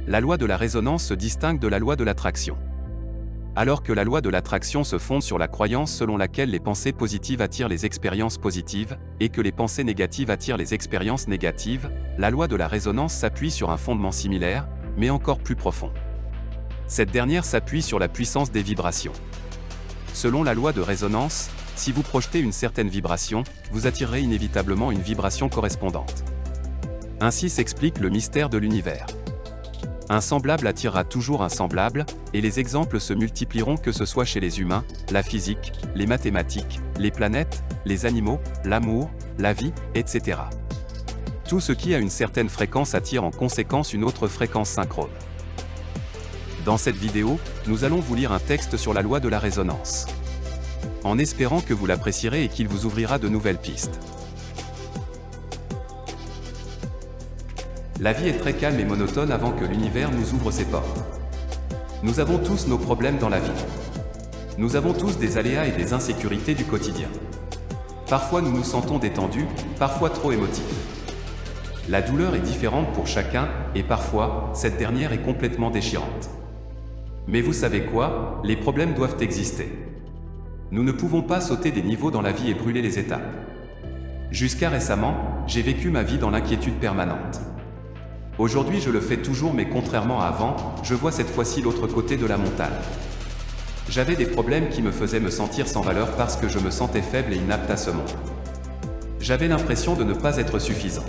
La loi de la résonance se distingue de la loi de l'attraction. Alors que la loi de l'attraction se fonde sur la croyance selon laquelle les pensées positives attirent les expériences positives, et que les pensées négatives attirent les expériences négatives, la loi de la résonance s'appuie sur un fondement similaire, mais encore plus profond. Cette dernière s'appuie sur la puissance des vibrations. Selon la loi de résonance, si vous projetez une certaine vibration, vous attirerez inévitablement une vibration correspondante. Ainsi s'explique le mystère de l'univers. Un semblable attirera toujours un semblable, et les exemples se multiplieront que ce soit chez les humains, la physique, les mathématiques, les planètes, les animaux, l'amour, la vie, etc. Tout ce qui a une certaine fréquence attire en conséquence une autre fréquence synchrone. Dans cette vidéo, nous allons vous lire un texte sur la loi de la résonance. En espérant que vous l'apprécierez et qu'il vous ouvrira de nouvelles pistes. La vie est très calme et monotone avant que l'univers nous ouvre ses portes. Nous avons tous nos problèmes dans la vie. Nous avons tous des aléas et des insécurités du quotidien. Parfois nous nous sentons détendus, parfois trop émotifs. La douleur est différente pour chacun, et parfois, cette dernière est complètement déchirante. Mais vous savez quoi? Les problèmes doivent exister. Nous ne pouvons pas sauter des niveaux dans la vie et brûler les étapes. Jusqu'à récemment, j'ai vécu ma vie dans l'inquiétude permanente. Aujourd'hui je le fais toujours mais contrairement à avant, je vois cette fois-ci l'autre côté de la montagne. J'avais des problèmes qui me faisaient me sentir sans valeur parce que je me sentais faible et inapte à ce monde. J'avais l'impression de ne pas être suffisant.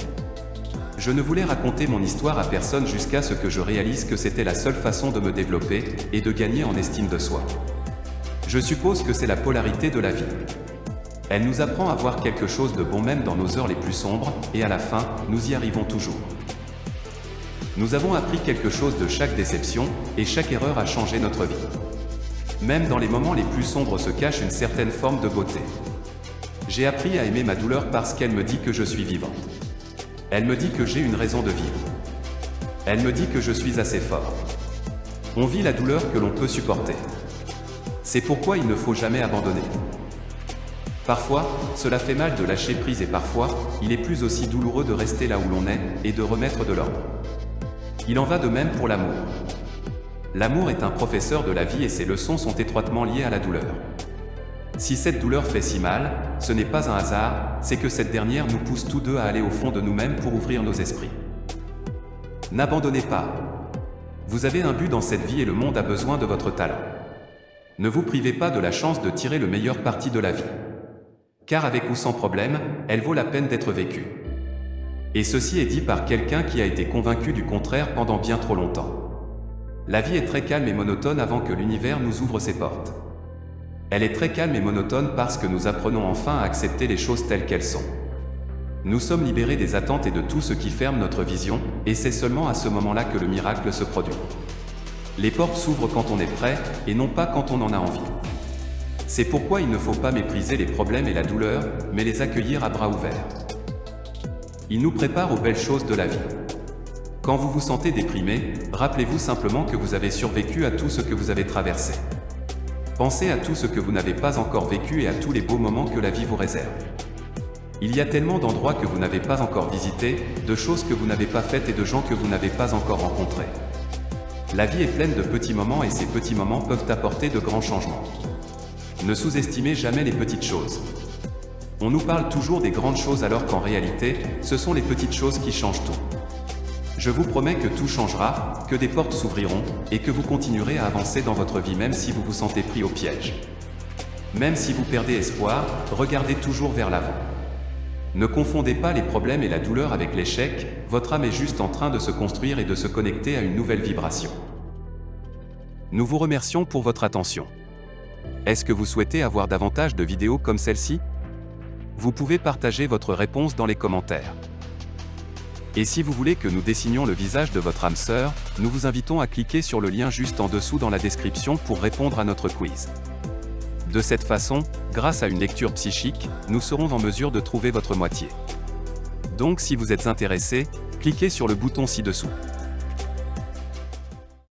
Je ne voulais raconter mon histoire à personne jusqu'à ce que je réalise que c'était la seule façon de me développer et de gagner en estime de soi. Je suppose que c'est la polarité de la vie. Elle nous apprend à voir quelque chose de bon même dans nos heures les plus sombres, et à la fin, nous y arrivons toujours. Nous avons appris quelque chose de chaque déception, et chaque erreur a changé notre vie. Même dans les moments les plus sombres se cache une certaine forme de beauté. J'ai appris à aimer ma douleur parce qu'elle me dit que je suis vivant. Elle me dit que j'ai une raison de vivre. Elle me dit que je suis assez fort. On vit la douleur que l'on peut supporter. C'est pourquoi il ne faut jamais abandonner. Parfois, cela fait mal de lâcher prise et parfois, il est plus aussi douloureux de rester là où l'on est et de remettre de l'ordre. Il en va de même pour l'amour. L'amour est un professeur de la vie et ses leçons sont étroitement liées à la douleur. Si cette douleur fait si mal, ce n'est pas un hasard, c'est que cette dernière nous pousse tous deux à aller au fond de nous-mêmes pour ouvrir nos esprits. N'abandonnez pas. Vous avez un but dans cette vie et le monde a besoin de votre talent. Ne vous privez pas de la chance de tirer le meilleur parti de la vie. Car avec ou sans problème, elle vaut la peine d'être vécue. Et ceci est dit par quelqu'un qui a été convaincu du contraire pendant bien trop longtemps. La vie est très calme et monotone avant que l'univers nous ouvre ses portes. Elle est très calme et monotone parce que nous apprenons enfin à accepter les choses telles qu'elles sont. Nous sommes libérés des attentes et de tout ce qui ferme notre vision, et c'est seulement à ce moment-là que le miracle se produit. Les portes s'ouvrent quand on est prêt, et non pas quand on en a envie. C'est pourquoi il ne faut pas mépriser les problèmes et la douleur, mais les accueillir à bras ouverts. Ils nous préparent aux belles choses de la vie. Quand vous vous sentez déprimé, rappelez-vous simplement que vous avez survécu à tout ce que vous avez traversé. Pensez à tout ce que vous n'avez pas encore vécu et à tous les beaux moments que la vie vous réserve. Il y a tellement d'endroits que vous n'avez pas encore visités, de choses que vous n'avez pas faites et de gens que vous n'avez pas encore rencontrés. La vie est pleine de petits moments et ces petits moments peuvent apporter de grands changements. Ne sous-estimez jamais les petites choses. On nous parle toujours des grandes choses alors qu'en réalité, ce sont les petites choses qui changent tout. Je vous promets que tout changera, que des portes s'ouvriront, et que vous continuerez à avancer dans votre vie même si vous vous sentez pris au piège. Même si vous perdez espoir, regardez toujours vers l'avant. Ne confondez pas les problèmes et la douleur avec l'échec, votre âme est juste en train de se construire et de se connecter à une nouvelle vibration. Nous vous remercions pour votre attention. Est-ce que vous souhaitez avoir davantage de vidéos comme celle-ci? Vous pouvez partager votre réponse dans les commentaires. Et si vous voulez que nous dessinions le visage de votre âme sœur, nous vous invitons à cliquer sur le lien juste en dessous dans la description pour répondre à notre quiz. De cette façon, grâce à une lecture psychique, nous serons en mesure de trouver votre moitié. Donc si vous êtes intéressé, cliquez sur le bouton ci-dessous.